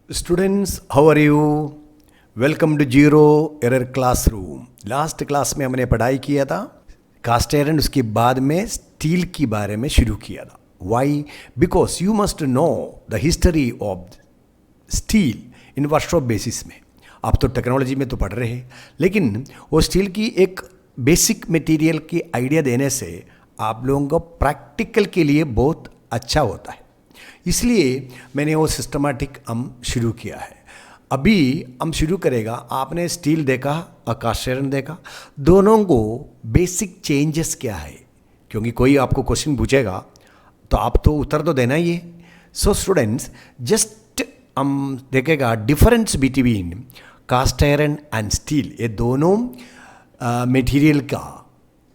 Students, how are you? Welcome to zero error classroom. Last class में हमने पढ़ाई किया था कास्ट आयरन, उसके बाद में स्टील के बारे में शुरू किया था। Why? Because you must know the history of steel in workshop basis में। आप तो टेक्नोलॉजी में तो पढ़ रहे हैं, लेकिन वो स्टील की एक बेसिक मटेरियल की आइडिया देने से आप लोगों को प्रैक्टिकल के लिए बहुत अच्छा होता है। इसलिए मैंने वो सिस्टमेटिक हम शुरू किया है। अभी हम शुरू करेगा। आपने स्टील देखा और कास्ट आयरन देखा, दोनों को बेसिक चेंजेस क्या है, क्योंकि कोई आपको क्वेश्चन पूछेगा तो आप तो उत्तर तो देना ही है। सो स्टूडेंट्स, जस्ट हम देखेगा difference between caste iron and steel. ये दोनों मटेरियल का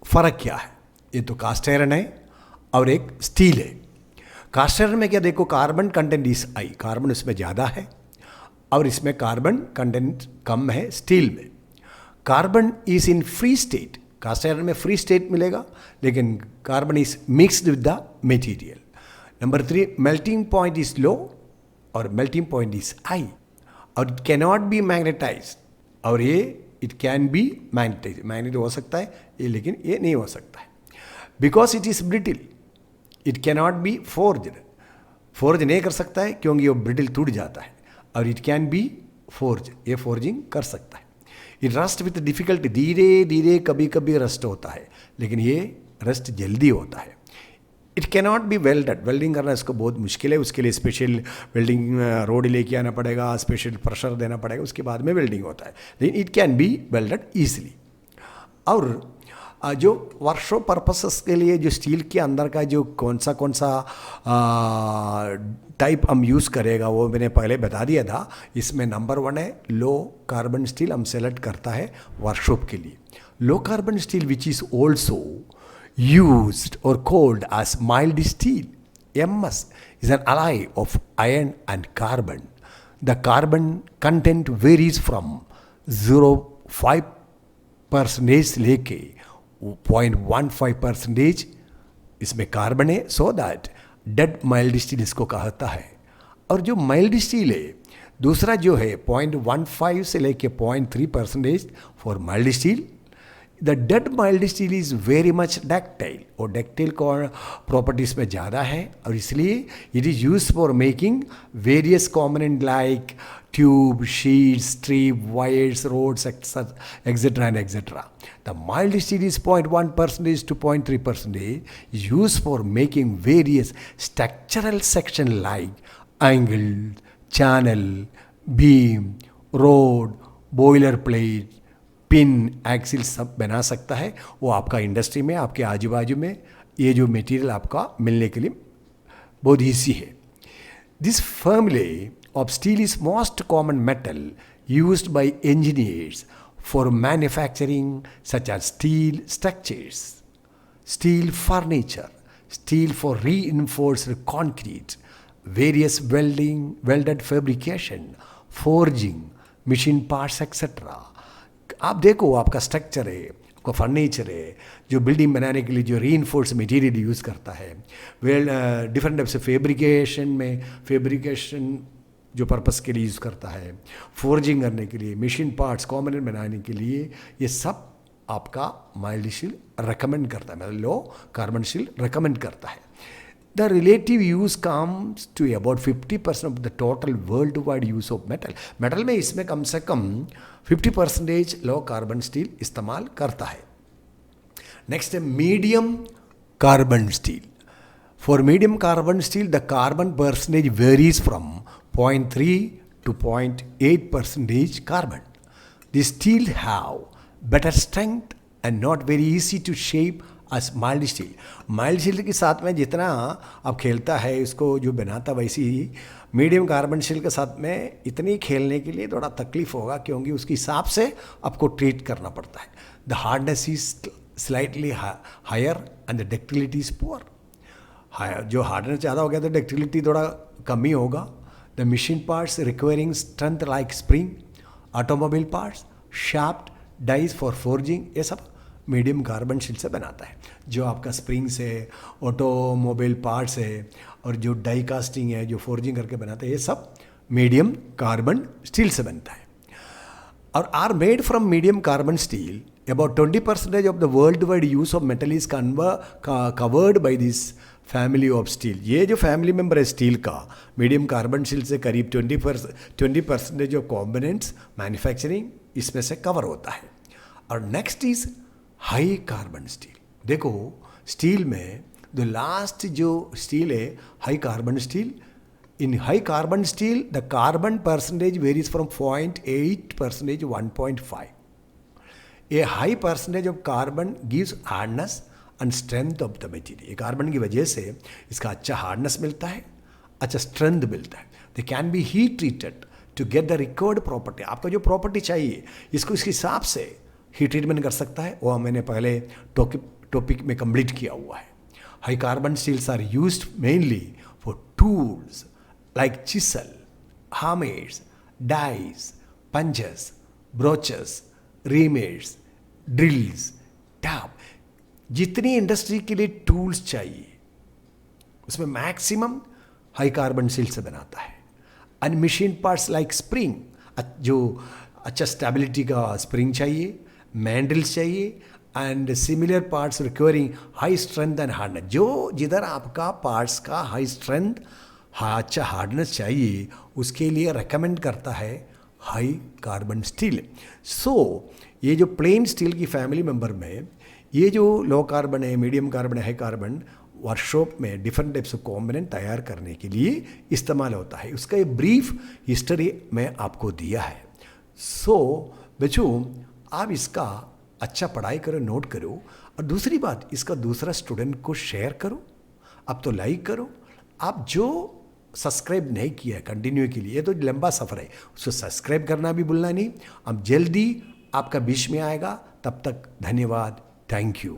फ़र्क क्या है। ये तो कास्ट आयरन है और एक स्टील है। कास्ट आयरन में क्या देखो, carbon content is high, carbon इसमें ज़्यादा है, और इसमें कार्बन कंटेंट कम है स्टील में। Carbon is in free state, cast iron में फ्री स्टेट मिलेगा, लेकिन carbon is mixed with the material. Number 3, melting point is low और मेल्टिंग पॉइंट इज हाई, और इट कैनॉट बी मैग्नेटाइज, और ये it can be magnetize, magnet हो सकता है ये, लेकिन ये नहीं हो सकता है because it is brittle. It cannot B forged, forge नहीं कर सकता है क्योंकि वो ब्रिटिल टूट जाता है, और इट कैन बी फोर्ज, ये फोर्जिंग कर सकता है। इट रस्ट विथ डिफिकल्टी, धीरे धीरे कभी कभी रस्ट होता है, लेकिन ये रस्ट जल्दी होता है। It cannot B welded, welding करना इसको बहुत मुश्किल है, उसके लिए स्पेशल वेल्डिंग रोड लेके आना पड़ेगा, स्पेशल प्रेशर देना पड़ेगा, उसके बाद में वेल्डिंग होता है, लेकिन it can B welded easily. और जो वर्कशॉप पर्पसेस के लिए जो स्टील के अंदर का जो कौन सा टाइप हम यूज़ करेगा वो मैंने पहले बता दिया था। इसमें नंबर 1 है लो कार्बन स्टील, हम सेलेक्ट करता है वर्कशॉप के लिए। Low carbon steel which is also used or called as mild steel, MS, is an alloy of iron and carbon. The carbon content varies from 0.5% लेके 0.15% इसमें carbon है, so that dead mild steel इसको कहता है। और जो mild steel है दूसरा जो है 0.15 से लेके 0.3% for mild steel. The dead mild steel is very much ductile, और डक्टाइल को प्रॉपर्टीज़ में ज़्यादा है, और इसलिए it is use for making various component like tube, sheets, strip, wires, rods, etcetera and etcetera. The mild steel is 0.1% to 0.3% is used for making various structural section like angle, channel, beam, rod, boiler plate, pin, axle सब बना सकता है। वो आपका industry में, आपके आजू बाजू में ये जो मटेरियल आपका मिलने के लिए बहुत ईजी है। This formula of steel is most common metal used by engineers for manufacturing such as steel structures, steel furniture, steel for reinforced concrete, various welded fabrication, forging, machine parts etcetera. आप देखो, आपका structure है, आपका furniture है, जो building बनाने के लिए जो रीइंफोर्स मटेरियल यूज़ करता है, डिफरेंट टाइप से फैब्रिकेशन जो पर्पस के लिए यूज़ करता है, फोर्जिंग करने के लिए, मशीन पार्ट्स कॉम्पोनेंट बनाने के लिए, ये सब आपका माइल्ड स्टील रिकमेंड करता है, मतलब लो कार्बन स्टील रिकमेंड करता है। The relative use comes to about 50% of the total worldwide use of metal. Metal में इसमें कम से कम 50% लो कार्बन स्टील इस्तेमाल करता है। नेक्स्ट है medium carbon steel. For medium carbon steel the carbon percentage varies from 0.3 to 0.8% carbon. The steel have better strength and not very easy to shape as mild steel. Mild steel के साथ में जितना आप खेलता है उसको जो बनाता, वैसे ही मीडियम कार्बन स्टील के साथ में इतनी खेलने के लिए थोड़ा तकलीफ होगा, क्योंकि उसके हिसाब से आपको ट्रीट करना पड़ता है। The hardness is slightly higher and the ductility is poor. जो हार्डनेस ज़्यादा हो गया तो डक्टिलिटी थोड़ा कम ही होगा। The machine parts requiring strength like spring, automobile parts, shaft, dies for forging, ये सब मीडियम कार्बन स्टील से बनाता है। जो आपका स्प्रिंग्स है, ऑटोमोबाइल पार्ट्स है, और जो डाई कास्टिंग है, जो फोर्जिंग करके बनाते हैं, ये सब मीडियम कार्बन स्टील से बनता है और are made from medium carbon steel. About 20% of the worldwide use of metal is covered by this family of steel. ये जो फैमिली मेंबर है स्टील का, मीडियम कार्बन स्टील से करीब 20% ऑफ कॉम्पोनेंट्स मैन्युफैक्चरिंग इसमें से कवर होता है. और next is high carbon steel. देखो स्टील में जो लास्ट जो स्टील है high carbon steel. In high carbon steel, the carbon percentage varies from 0.8% to 1.5. A high percentage of carbon gives hardness and strength of the material. ये carbon की वजह से इसका अच्छा हार्डनेस मिलता है, अच्छा स्ट्रेंथ मिलता है. They can be heat treated to get the required property. आपको जो प्रॉपर्टी चाहिए इसको इसके हिसाब से हीट ट्रीटमेंट कर सकता है. वो मैंने पहले टॉपिक में कंप्लीट किया हुआ है. High carbon steels are used mainly for tools like chisel, hammers, dies, punches, broaches, reamers, drills, tap. जितनी इंडस्ट्री के लिए टूल्स चाहिए उसमें मैक्सिमम हाई कार्बन स्टील से बनाता है. And machine parts like spring, जो अच्छा स्टेबिलिटी का स्प्रिंग चाहिए, मैंडल्स चाहिए and similar parts requiring high strength and hardness. जो जिधर आपका पार्ट्स का हाई स्ट्रेंथ अच्छा हार्डनेस चाहिए उसके लिए रेकमेंड करता है हाई कार्बन स्टील. सो ये जो प्लेन स्टील की फैमिली मेंबर में ये जो लो कार्बन है, मीडियम कार्बन है, हाई कार्बन वर्कशॉप में डिफरेंट टाइप्स ऑफ कॉम्पोनेंट तैयार करने के लिए इस्तेमाल होता है. उसका एक ब्रीफ हिस्ट्री मैं आपको दिया है. सो बच्चों आप इसका अच्छा पढ़ाई करो, नोट करो. और दूसरी बात इसका दूसरा स्टूडेंट को शेयर करो. अब तो लाइक करो. आप जो सब्सक्राइब नहीं किया है कंटिन्यू के लिए, ये तो लंबा सफ़र है, उसको सब्सक्राइब करना भी भूलना नहीं. अब जल्दी आपका बीच में आएगा. तब तक धन्यवाद. Thank you.